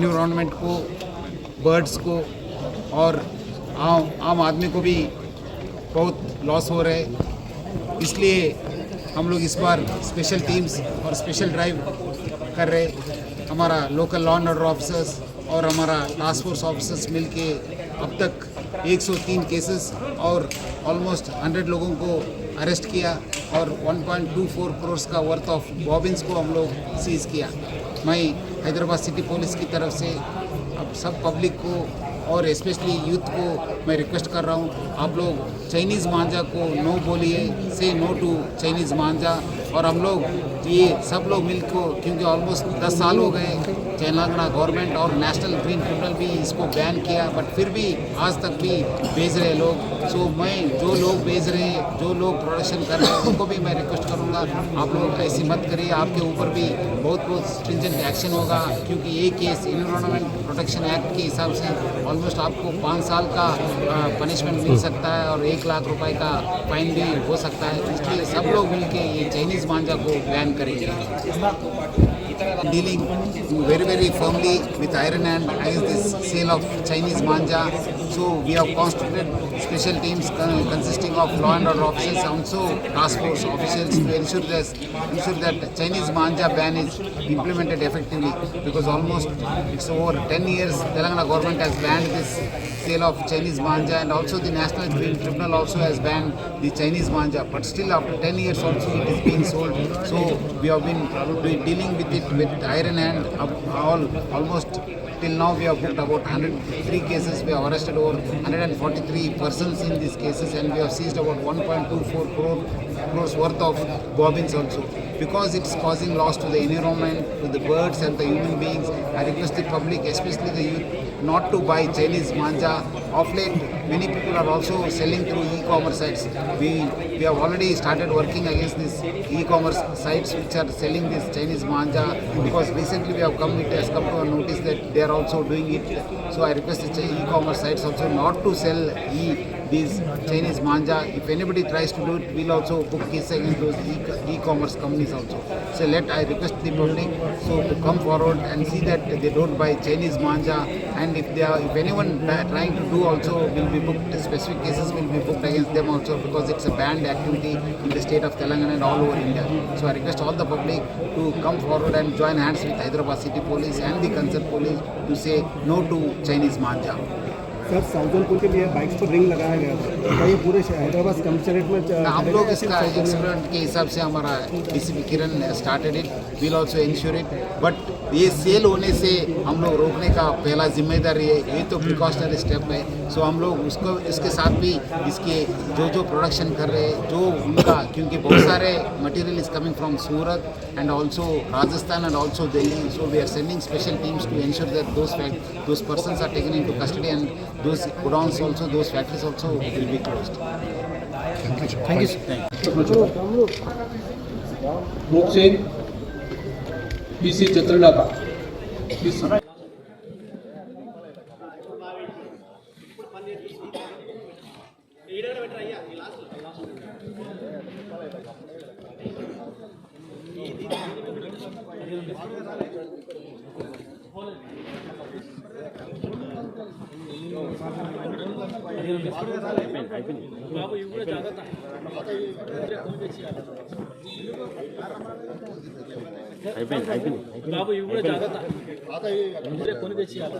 Environment को, birds को और आम आदमी को भी बहुत लॉस हो रहे हैं। इसलिए हम लोग इस बार स्पेशल टीम्स और स्पेशल ड्राइव कर रहे। हमारा local law and order officers और हमारा टास्क फोर्स ऑफिसर्स मिलके अब तक 103 केसेस और ऑलमोस्ट 100 लोगों को अरेस्ट किया और 1.24 करोड़ का वर्थ ऑफ बॉबिन्स को हम लोग सीज किया। मैं हैदराबाद सिटी पुलिस की तरफ से अब सब पब्लिक को और स्पेशली यूथ को मैं रिक्वेस्ट कर रहा हूँ, आप लोग चाइनीज़ मांझा को नो बोलिए, से नो टू चाइनीज़ मांझा। और हम लोग ये सब लोग मिलकर, क्योंकि ऑलमोस्ट 10 साल हो गए तेलंगाना गवर्नमेंट और नेशनल ग्रीन ट्रिब्यूनल भी इसको बैन किया, बट फिर भी आज तक भी बेच रहे लोग। सो मैं जो लोग बेच रहे हैं, जो लोग प्रोडक्शन कर रहे हैं, उनको भी मैं रिक्वेस्ट करूँगा, आप लोग ऐसी मत करिए, आपके ऊपर भी बहुत स्ट्रिंजेंट एक्शन होगा। क्योंकि ये केस एनवायरनमेंट प्रोटेक्शन एक्ट के हिसाब से ऑलमोस्ट आपको 5 साल का पनिशमेंट मिल सकता है और 1 लाख रुपए का फाइन भी हो सकता है। इसलिए सब लोग मिलकर ये चाइनीज़ मांझा को बैन करेंगे। Dealing very firmly with iron hand against this sale of Chinese manja. So we have constituted special teams consisting of law and order officers and also task force officials to ensure that Chinese manja ban is implemented effectively, because almost it's over 10 years Telangana government has banned this sale of Chinese manja, and also the National Green Tribunal also has banned the Chinese manja, but still after 10 years also it is being sold. So we have been dealing with it with iron hand. Almost till now we have booked about 103 cases. We have arrested over 143 persons in these cases, and we have seized about 1.24 crores worth of bobbins also. Because it's causing loss to the environment, to the birds and the human beings, I request the public, especially the youth, not to buy Chinese manja. Of late, many people are also selling through e-commerce sites. We have already started working against these e-commerce sites which are selling this Chinese manja, because recently it has come to a notice that they are also doing it. So I request the e-commerce sites also not to sell these Chinese manja. If anybody tries to do it, we'll also book cases against those e-commerce companies also. So I request the public to come forward and see that they don't buy Chinese manja, and if anyone trying to do also will be booked, specific cases will be booked against them also, because it's a banned activity in the state of Telangana and all over India. So I request all the public to come forward and join hands with Hyderabad City Police and the concerned police to say no to Chinese manja. Sir, साउजनपुर के लिए bikes पर ring लगाया गया था, क्या ये पूरे हैदराबाद कमिश्नरेट में हम लोग इसका एक्सपेरिमेंट के हिसाब से हमारा DCP Kiran started it, will also ensure it, but ये सेल होने से हम लोग रोकने का पहला जिम्मेदारी है, ये तो प्रिकॉशनरी स्टेप है। सो हम लोग उसको इसके साथ भी इसके जो प्रोडक्शन कर रहे हैं, जो उनका, क्योंकि बहुत सारे material is coming from Surat and also Rajasthan and also Delhi, so we are sending special teams to ensure that those persons are taken into custody, and those godowns also, those factories also will be closed. Thank you. मुख Singh PC चित्रलाका బాబు ఇవి కూడా జాగ్రత్త బాబు ఇవి కూడా జాగ్రత్త కొని తెచ్చియాలి